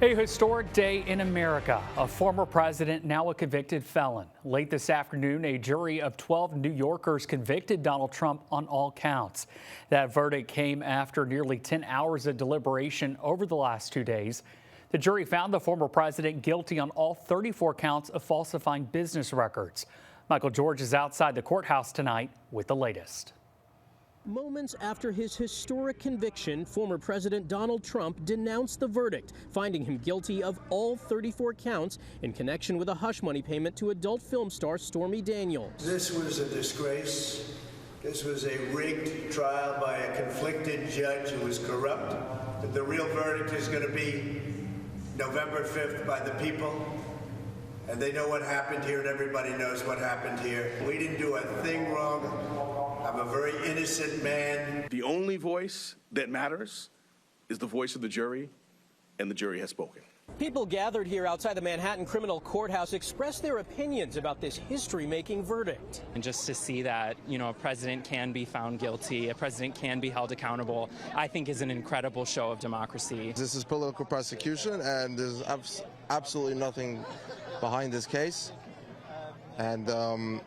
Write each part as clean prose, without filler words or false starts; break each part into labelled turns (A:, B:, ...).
A: A historic day in America. A former president, now a convicted felon. Late this afternoon, a jury of 12 New Yorkers convicted Donald Trump on all counts. That verdict came after nearly 10 hours of deliberation over the last 2 days. The jury found the former president guilty on all 34 counts of falsifying business records. Michael George is outside the courthouse tonight with the latest.
B: Moments after his historic conviction, former President Donald Trump denounced the verdict, finding him guilty of all 34 counts in connection with a hush money payment to adult film star Stormy Daniels.
C: This was a disgrace. This was a rigged trial by a conflicted judge who was corrupt. But the real verdict is going to be November 5th by the people. And they know what happened here, and everybody knows what happened here. We didn't do a thing wrong. I'm a very innocent man.
D: The only voice that matters is the voice of the jury, and the jury has spoken.
B: People gathered here outside the Manhattan Criminal Courthouse expressed their opinions about this history-making verdict.
E: And just to see that, a president can be found guilty, a president can be held accountable, I think is an incredible show of democracy.
F: This is political prosecution, and there's absolutely nothing behind this case. And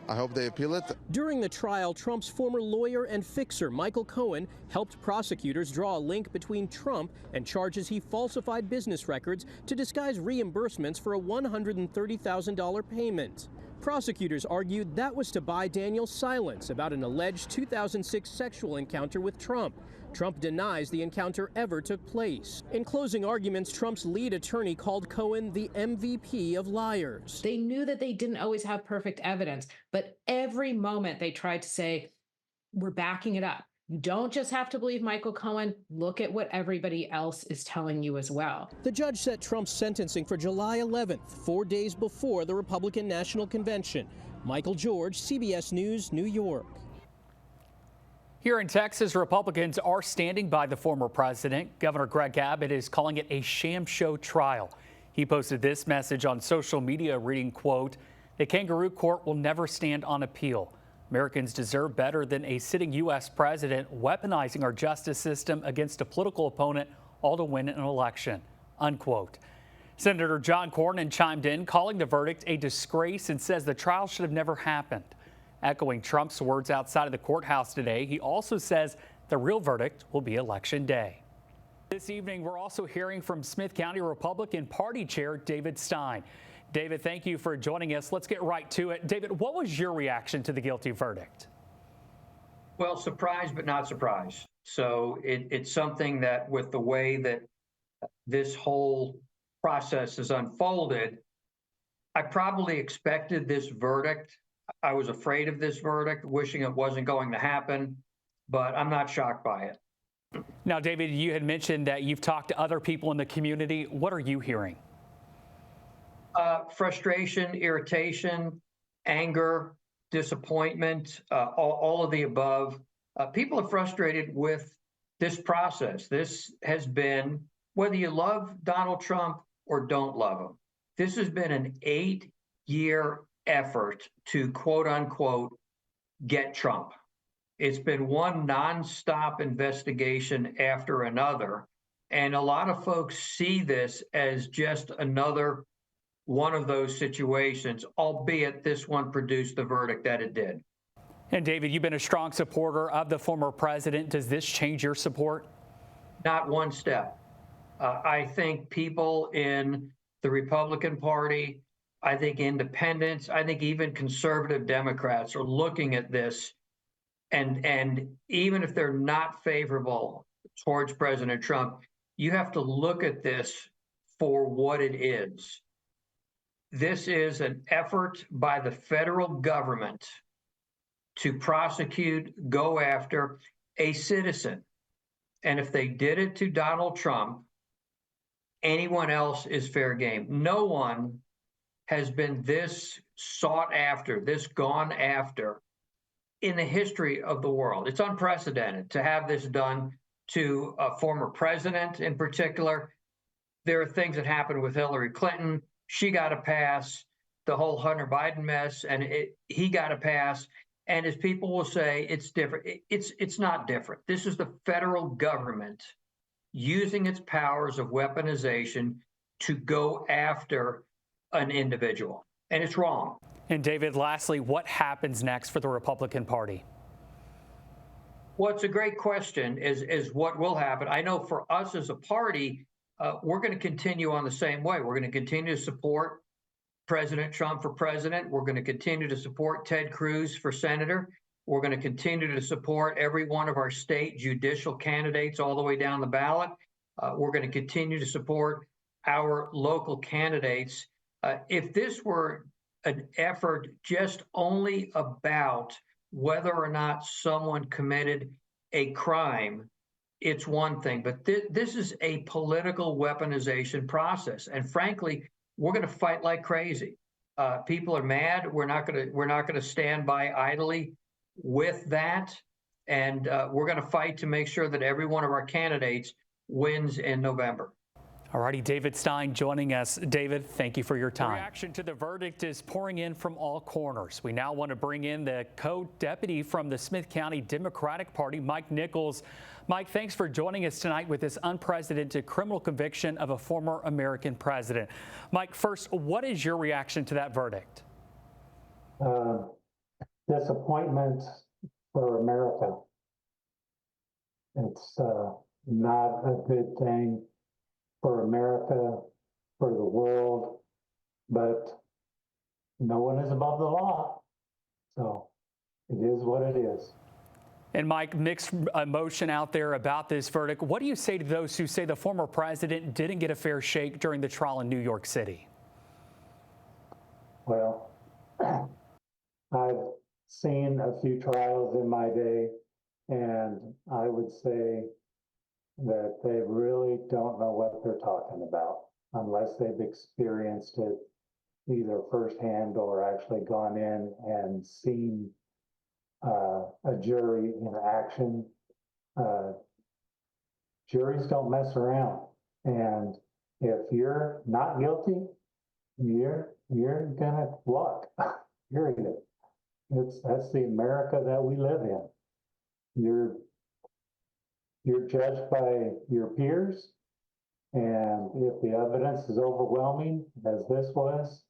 F: I hope they appeal it.
B: During the trial, Trump's former lawyer and fixer, Michael Cohen, helped prosecutors draw a link between Trump and charges he falsified business records to disguise reimbursements for a $130,000 payment. Prosecutors argued that was to buy Daniels silence about an alleged 2006 sexual encounter with Trump. Trump denies the encounter ever took place. In closing arguments, Trump's lead attorney called Cohen the MVP of liars.
G: They knew that they didn't always have perfect evidence, but every moment they tried to say, we're backing it up. You don't just have to believe Michael Cohen. Look at what everybody else is telling you as well.
B: The judge set Trump's sentencing for July 11th, 4 days before the Republican National Convention. Michael George, CBS News, New York.
A: Here in Texas, Republicans are standing by the former president. Governor Greg Abbott is calling it a sham show trial. He posted this message on social media reading, quote, "The kangaroo court will never stand on appeal. Americans deserve better than a sitting U.S. president weaponizing our justice system against a political opponent, all to win an election," unquote. Senator John Cornyn chimed in, calling the verdict a disgrace and says the trial should have never happened. Echoing Trump's words outside of the courthouse today, he also says the real verdict will be Election Day. This evening, we're also hearing from Smith County Republican Party Chair David Stein. David, thank you for joining us. Let's get right to it. David, what was your reaction to the guilty verdict?
H: Well, surprised but not surprised. So it's something that with the way that this whole process has unfolded, I probably expected this verdict. I was afraid of this verdict, wishing it wasn't going to happen, but I'm not shocked by it.
A: Now, David, you had mentioned that you've talked to other people in the community. What are you hearing?
H: Frustration, irritation, anger, disappointment, all of the above. People are frustrated with this process. This has been, whether you love Donald Trump or don't love him, this has been an 8-year effort to quote unquote get Trump. It's been one nonstop investigation after another. And a lot of folks see this as just another one of those situations, albeit this one produced the verdict that it did.
A: And David, you've been a strong supporter of the former president. Does this change your support?
H: Not one step. I think people in the Republican Party, I think independents, I think even conservative Democrats are looking at this, and even if they're not favorable towards President Trump, you have to look at this for what it is. This is an effort by the federal government to prosecute, go after a citizen. And if they did it to Donald Trump, anyone else is fair game. No one has been this sought after, this gone after in the history of the world. It's unprecedented to have this done to a former president in particular. There are things that happened with Hillary Clinton. She got a pass, the whole Hunter Biden mess, and he got a pass. And as people will say, it's different. It's not different. This is the federal government using its powers of weaponization to go after an individual, and it's wrong.
A: And David, lastly, what happens next for the Republican Party?
H: Well, it's a great question is what will happen. I know for us as a party, we're going to continue on the same way. We're going to continue to support President Trump for president. We're going to continue to support Ted Cruz for senator. We're going to continue to support every one of our state judicial candidates all the way down the ballot. We're going to continue to support our local candidates. If this were an effort just only about whether or not someone committed a crime, it's one thing. But this is a political weaponization process, and frankly, we're going to fight like crazy. People are mad. We're not going to stand by idly with that, and we're going to fight to make sure that every one of our candidates wins in November.
A: All righty, David Stein joining us. David, thank you for your time. Reaction to the verdict is pouring in from all corners. We now want to bring in the co-deputy from the Smith County Democratic Party, Mike Nichols. Mike, thanks for joining us tonight with this unprecedented criminal conviction of a former American president. Mike, first, what is your reaction to that verdict?
I: Disappointment for America. It's not a good thing for America, for the world, but no one is above the law. So it is what it is.
A: And Mike, mixed emotion out there about this verdict. What do you say to those who say the former president didn't get a fair shake during the trial in New York City?
I: Well, I've seen a few trials in my day, and I would say that they really don't know what they're talking about unless they've experienced it either firsthand or actually gone in and seen a jury in action. Juries don't mess around, and if you're not guilty, you're gonna walk. Period. That's the America that we live in. You're judged by your peers, and if the evidence is overwhelming, as this was,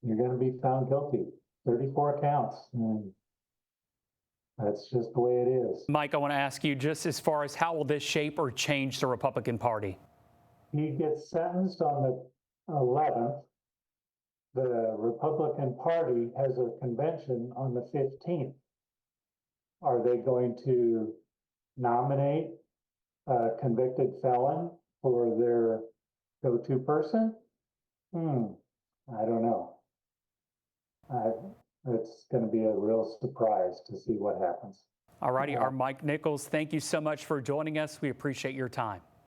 I: you're going to be found guilty. 34 counts, and that's just the way it is.
A: Mike, I want to ask you, just as far as how will this shape or change the Republican Party?
I: He gets sentenced on the 11th. The Republican Party has a convention on the 15th. Are they going to nominate a convicted felon for their go-to person? I don't know. It's going to be a real surprise to see what happens.
A: All righty, our Mike Nichols, thank you so much for joining us. We appreciate your time.